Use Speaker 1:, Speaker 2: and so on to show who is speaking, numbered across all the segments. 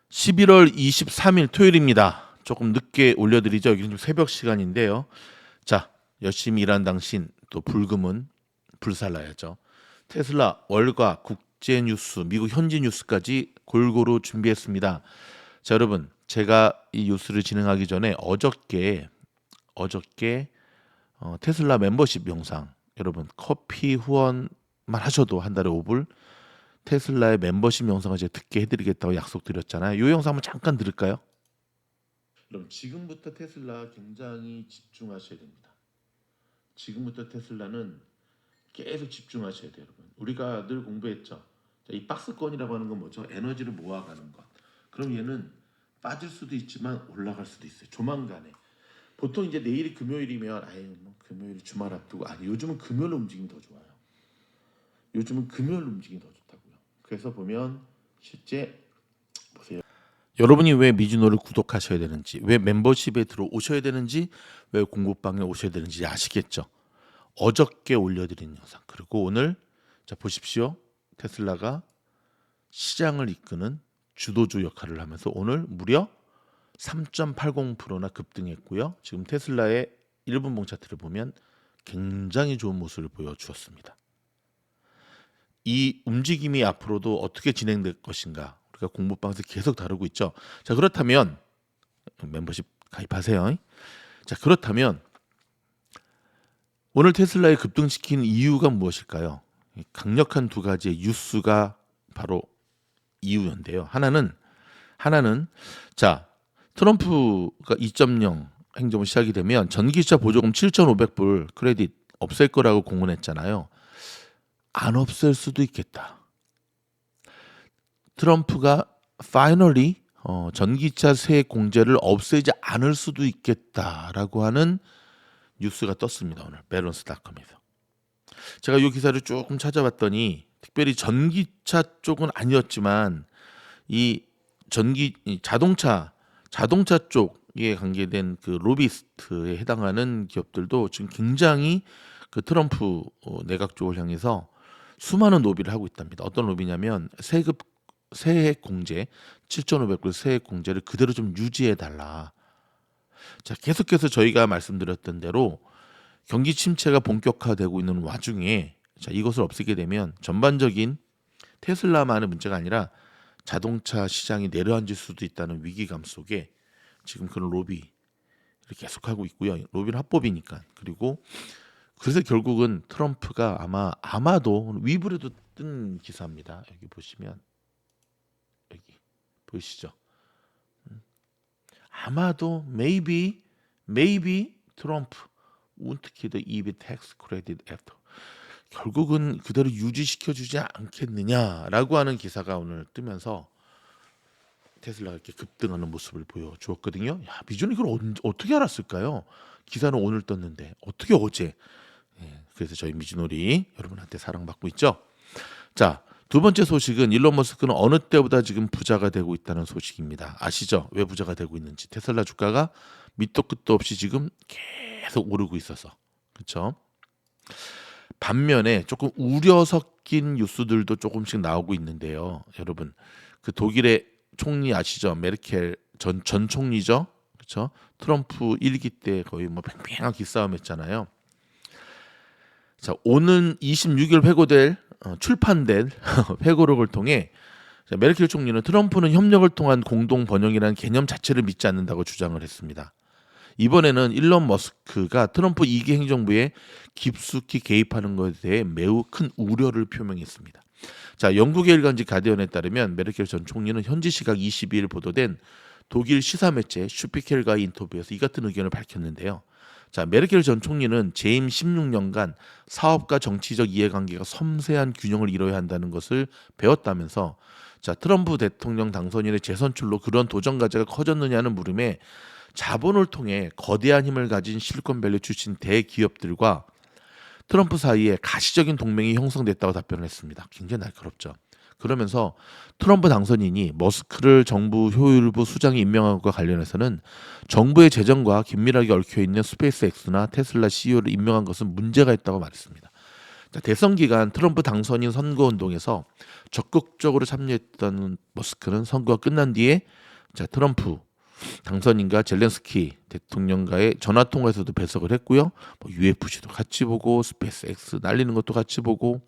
Speaker 1: 11월 23일 토요일입니다. 조금 늦게 올려드리죠. 여기는 좀 새벽 시간인데요. 자, 열심히 일한 당신 또 불금은 불살라야죠. 테슬라 월가 국제 뉴스, 미국 현지 뉴스까지 골고루 준비했습니다. 자, 여러분, 제가 이 뉴스를 진행하기 전에 어저께 테슬라 멤버십 영상, 여러분 커피 후원만 하셔도 한 달에 5불 테슬라의 멤버십 영상을 제가 듣게 해드리겠다고 약속드렸잖아요. 이 영상 한번 잠깐 들을까요? 그럼 지금부터 테슬라 굉장히 집중하셔야 됩니다. 지금부터 테슬라는 계속 집중하셔야 돼요, 여러분. 우리가 늘 공부했죠. 자, 이 박스권이라고 하는 건 뭐죠? 에너지를 모아가는 것. 그럼 얘는 빠질 수도 있지만 올라갈 수도 있어요. 조만간에. 보통 이제 내일이 금요일이면 아예 뭐 금요일 주말 앞두고 아니 요즘은 금요일 움직임이 더 좋아요. 요즘은 금요일 움직임이 더 좋다고요. 그래서 보면 실제 보세요. 여러분이 왜 미즈노를 구독하셔야 되는지, 왜 멤버십에 들어오셔야 되는지, 왜 공부방에 오셔야 되는지 아시겠죠? 어저께 올려드린 영상 그리고 오늘 자 보십시오. 테슬라가 시장을 이끄는 주도주 역할을 하면서 오늘 무려 3.80%나 급등했고요. 지금 테슬라의 1분봉 차트를 보면 굉장히 좋은 모습을 보여주었습니다. 이 움직임이 앞으로도 어떻게 진행될 것인가 우리가 공부방에서 계속 다루고 있죠. 자, 그렇다면 멤버십 가입하세요. 자, 그렇다면 오늘 테슬라에 급등시킨 이유가 무엇일까요? 강력한 두 가지의 뉴스가 바로 이유인데요. 하나는 자, 트럼프가 2.0 행정이 시작이 되면 전기차 보조금 7,500불 크레딧 없앨 거라고 공언했잖아요. 안 없앨 수도 있겠다. 트럼프가 finally 전기차 세액 공제를 없애지 않을 수도 있겠다라고 하는 뉴스가 떴습니다. 오늘 밸런스닷컴에서. 제가 이 기사를 조금 찾아봤더니 특별히 전기차 쪽은 아니었지만 이 자동차 쪽에 관계된 그 로비스트에 해당하는 기업들도 지금 굉장히 그 트럼프 내각 쪽을 향해서 수많은 로비를 하고 있답니다. 어떤 로비냐면 세액 공제 7,500불 세액 공제를 그대로 좀 유지해 달라. 자, 계속해서 저희가 말씀드렸던 대로 경기 침체가 본격화되고 있는 와중에 자, 이것을 없애게 되면 전반적인 테슬라만의 문제가 아니라 자동차 시장이 내려앉을 수도 있다는 위기감 속에 지금 그런 로비를 계속하고 있고요. 로비는 합법이니까. 그리고 그래서 결국은 트럼프가 아마도 위브에도 뜬 기사입니다. 여기 보시면 여기 보이시죠? 아마도 maybe 트럼프 won't keep the EV tax credit after. 결국은 그대로 유지시켜주지 않겠느냐라고 하는 기사가 오늘 뜨면서 테슬라가 이렇게 급등하는 모습을 보여주었거든요. 야, 미존이 이걸 어떻게 알았을까요? 기사는 오늘 떴는데 어떻게 어제? 그래서 저희 미즈놀이 여러분한테 사랑받고 있죠. 자, 두 번째 소식은 일론 머스크는 어느 때보다 지금 부자가 되고 있다는 소식입니다. 아시죠? 왜 부자가 되고 있는지. 테슬라 주가가 밑도 끝도 없이 지금 계속 오르고 있어서. 그렇죠? 반면에 조금 우려 섞인 뉴스들도 조금씩 나오고 있는데요. 여러분, 그 독일의 총리 아시죠? 메르켈 전 총리죠. 그렇죠? 트럼프 1기 때 거의 뭐 팽팽한 기싸움했잖아요. 자, 오는 26일 출판된 회고록을 통해 메르켈 총리는 트럼프는 협력을 통한 공동 번영이라는 개념 자체를 믿지 않는다고 주장을 했습니다. 이번에는 일론 머스크가 트럼프 2기 행정부에 깊숙이 개입하는 것에 대해 매우 큰 우려를 표명했습니다. 자, 영국의 일간지 가디언에 따르면 메르켈 전 총리는 현지 시각 22일 보도된 독일 시사 매체 슈피켈과의 인터뷰에서 이 같은 의견을 밝혔는데요. 자, 메르켈 전 총리는 재임 16년간 사업과 정치적 이해관계가 섬세한 균형을 이뤄야 한다는 것을 배웠다면서 자, 트럼프 대통령 당선인의 재선출로 그런 도전 과제가 커졌느냐는 물음에 자본을 통해 거대한 힘을 가진 실리콘밸리 출신 대기업들과 트럼프 사이에 가시적인 동맹이 형성됐다고 답변을 했습니다. 굉장히 날카롭죠. 그러면서 트럼프 당선인이 머스크를 정부 효율부 수장에 임명한 것과 관련해서는 정부의 재정과 긴밀하게 얽혀있는 스페이스X나 테슬라 CEO를 임명한 것은 문제가 있다고 말했습니다. 자, 대선 기간 트럼프 당선인 선거 운동에서 적극적으로 참여했던 머스크는 선거가 끝난 뒤에 자, 트럼프 당선인과 젤렌스키 대통령과의 전화 통화에서도 배석을 했고요. 뭐 UFC도 같이 보고 스페이스X 날리는 것도 같이 보고.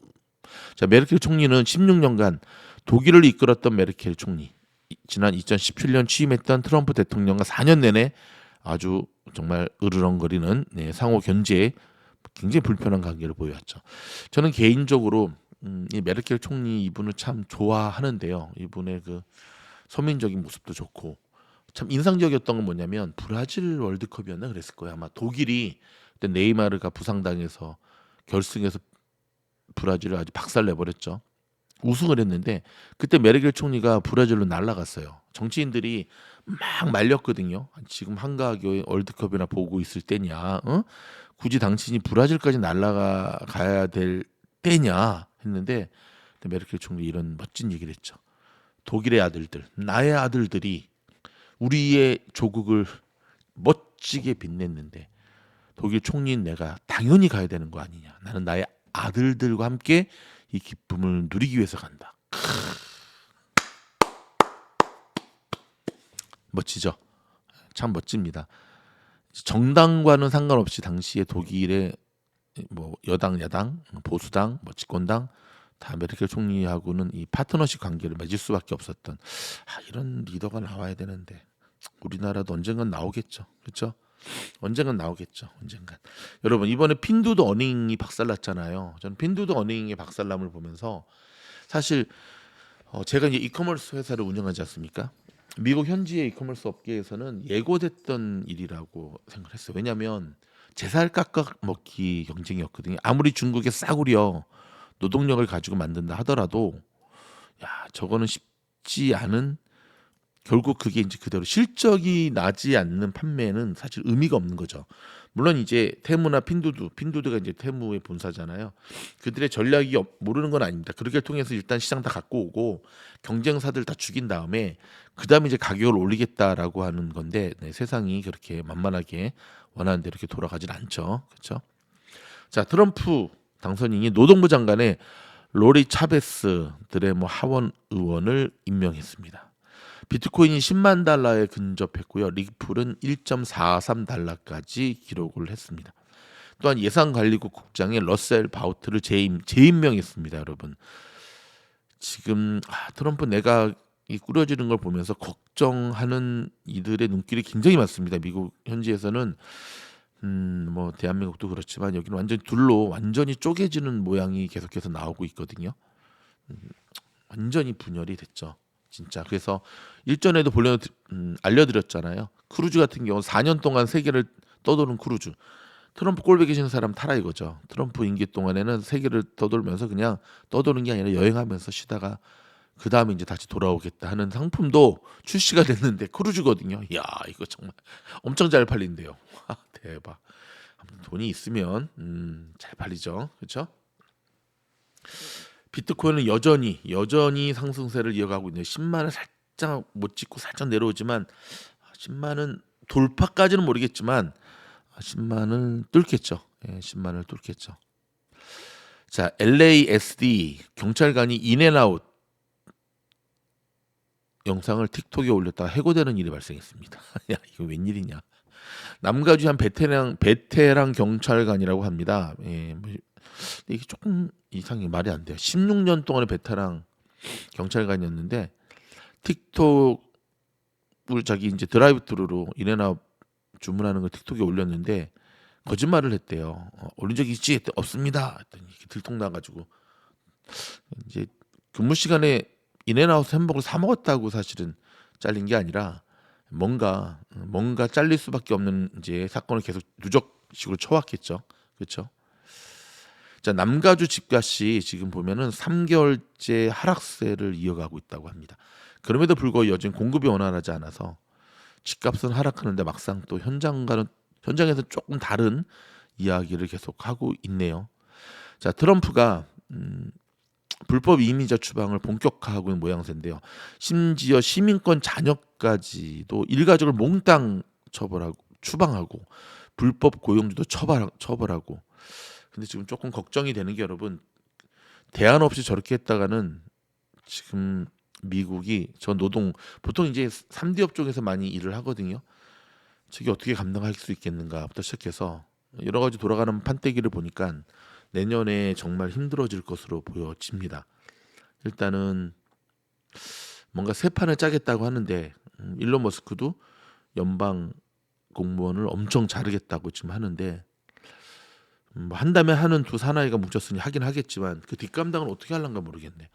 Speaker 1: 자, 메르켈 총리는 16년간 독일을 이끌었던 메르켈 총리, 지난 2017년 취임했던 트럼프 대통령과 4년 내내 아주 정말 으르렁거리는 상호 견제에 굉장히 불편한 관계를 보여왔죠. 저는 개인적으로 이 메르켈 총리 이분을 참 좋아하는데요. 이분의 그 서민적인 모습도 좋고 참 인상적이었던 건 뭐냐면 브라질 월드컵이었나 그랬을 거예요. 아마 독일이 그때 네이마르가 부상당해서 결승에서 브라질을 아주 박살내버렸죠. 우승을 했는데 그때 메르켈 총리가 브라질로 날아갔어요. 정치인들이 막 말렸거든요. 지금 한가하게 월드컵이나 보고 있을 때냐, 어? 굳이 당신이 브라질까지 날아가야 될 때냐 했는데 메르켈 총리 이런 멋진 얘기를 했죠. 독일의 아들들, 나의 아들들이 우리의 조국을 멋지게 빛냈는데 독일 총리인 내가 당연히 가야 되는 거 아니냐. 나는 나의 아들들과 함께 이 기쁨을 누리기 위해서 간다. 멋지죠. 참 멋집니다. 정당과는 상관없이 당시에 독일의 뭐 여당, 야당, 보수당, 뭐 집권당 다 메르켈 총리하고는 이 파트너십 관계를 맺을 수밖에 없었던 이런 리더가 나와야 되는데 우리나라도 언젠간 나오겠죠. 그렇죠? 언젠간 나오겠죠. 언젠간. 여러분 이번에 핀두드 어닝이 박살났잖아요. 저는 핀두드 어닝의 박살남을 보면서 사실 제가 이제 이커머스 회사를 운영하지 않습니까? 미국 현지의 이커머스 업계에서는 예고됐던 일이라고 생각했어요. 왜냐하면 제살 깎아 먹기 경쟁이었거든요. 아무리 중국의 싸구려 노동력을 가지고 만든다 하더라도 야 저거는 쉽지 않은 결국 그게 이제 그대로 실적이 나지 않는 판매는 사실 의미가 없는 거죠. 물론 이제 테무나 핀두드가 이제 테무의 본사잖아요. 그들의 전략이 모르는 건 아닙니다. 그렇게 통해서 일단 시장 다 갖고 오고 경쟁사들 다 죽인 다음에 그 다음에 이제 가격을 올리겠다라고 하는 건데 세상이 그렇게 만만하게 원하는 대로 이렇게 돌아가진 않죠. 그렇죠? 자, 트럼프 당선인이 노동부 장관에 로리 차베스 드레모 하원 의원을 임명했습니다. 비트코인이 10만 달러에 근접했고요. 리플은 1.43달러까지 기록을 했습니다. 또한 예산관리국 국장에 러셀 바우트를 재임명했습니다. 여러분. 지금 트럼프 내각이 꾸려지는 걸 보면서 걱정하는 이들의 눈길이 굉장히 많습니다. 미국 현지에서는 뭐 대한민국도 그렇지만 여기는 완전히 둘로 완전히 쪼개지는 모양이 계속해서 나오고 있거든요. 완전히 분열이 됐죠. 진짜. 그래서 일전에도 알려드렸잖아요. 크루즈 같은 경우 4년 동안 세계를 떠도는 크루즈. 트럼프 꼴배 계시는 사람 타라 이거죠. 트럼프 임기 동안에는 세계를 떠돌면서 그냥 떠도는 게 아니라 여행하면서 쉬다가 그 다음에 이제 다시 돌아오겠다 하는 상품도 출시가 됐는데 크루즈거든요. 이야 이거 정말 엄청 잘 팔린대요. 대박. 돈이 있으면 잘 팔리죠. 그렇죠? 비트코인은 여전히 상승세를 이어가고 있네요. 10만을 살짝 못 찍고 살짝 내려오지만 10만은 돌파까지는 모르겠지만 10만을 뚫겠죠. 예, 10만을 뚫겠죠. 자, LASD 경찰관이 인앤아웃 영상을 틱톡에 올렸다가 해고되는 일이 발생했습니다. 야, 이거 웬일이냐? 남가주 한 베테랑 경찰관이라고 합니다. 예, 뭐 이게 조금 이상이 말이 안 돼요. 16년 동안의 베테랑 경찰관이었는데 틱톡을 자기 이제 드라이브트루로 인앤아웃 주문하는 걸 틱톡에 올렸는데 거짓말을 했대요. 올린 적 있지? 했더니 없습니다. 했더니 이렇게 들통나가지고 이제 근무 시간에 인앤아웃 햄버거를 사 먹었다고 사실은 잘린 게 아니라 뭔가 잘릴 수밖에 없는 이제 사건을 계속 누적식으로 쳐왔겠죠. 그렇죠? 자, 남가주 집값이 지금 보면은 3개월째 하락세를 이어가고 있다고 합니다. 그럼에도 불구하고 여전 공급이 원활하지 않아서 집값은 하락하는데 막상 또 현장에서 조금 다른 이야기를 계속 하고 있네요. 자, 트럼프가 불법 이민자 추방을 본격화하고 있는 모양새인데요. 심지어 시민권 자녀까지도 일가족을 몽땅 추방하고 불법 고용주도 처벌하고 근데 지금 조금 걱정이 되는 게 여러분 대안 없이 저렇게 했다가는 지금 미국이 저 노동 보통 이제 3대 업종에서 많이 일을 하거든요. 저게 어떻게 감당할 수 있겠는가부터 시작해서 여러 가지 돌아가는 판때기를 보니까 내년에 정말 힘들어질 것으로 보여집니다. 일단은 뭔가 새 판을 짜겠다고 하는데 일론 머스크도 연방 공무원을 엄청 자르겠다고 지금 하는데 뭐 한다면 하는 두 사나이가 뭉쳤으니 하긴 하겠지만 그 뒷감당을 어떻게 하려는가 모르겠네.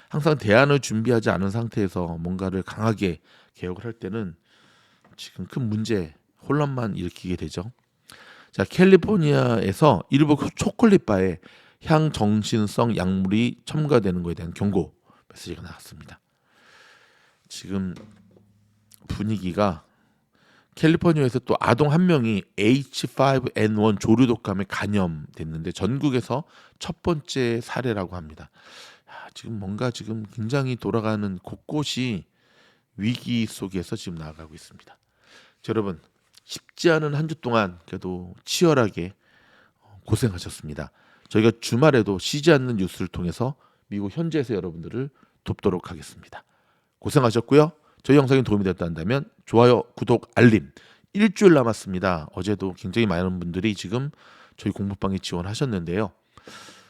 Speaker 1: 항상 대안을 준비하지 않은 상태에서 뭔가를 강하게 개혁을 할 때는 지금 큰 문제, 혼란만 일으키게 되죠. 자, 캘리포니아에서 일부 초콜릿 바에 향정신성 약물이 첨가되는 것에 대한 경고 메시지가 나왔습니다. 지금 분위기가 캘리포니아에서 또 아동 한 명이 H5N1 조류 독감에 감염됐는데 전국에서 첫 번째 사례라고 합니다. 지금 뭔가 지금 굉장히 돌아가는 곳곳이 위기 속에서 지금 나아가고 있습니다. 자, 여러분 쉽지 않은 한 주 동안 그래도 치열하게 고생하셨습니다. 저희가 주말에도 쉬지 않는 뉴스를 통해서 미국 현지에서 여러분들을 돕도록 하겠습니다. 고생하셨고요. 저희 영상이 도움이 됐다면 좋아요, 구독, 알림. 일주일 남았습니다. 어제도 굉장히 많은 분들이 지금 저희 공부방에 지원하셨는데요.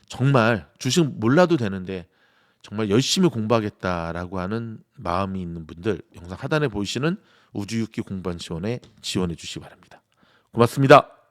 Speaker 1: 정말 주식 몰라도 되는데 정말 열심히 공부하겠다라고 하는 마음이 있는 분들 영상 하단에 보이시는 우주육기 공부반 지원에 지원해 주시기 바랍니다. 고맙습니다.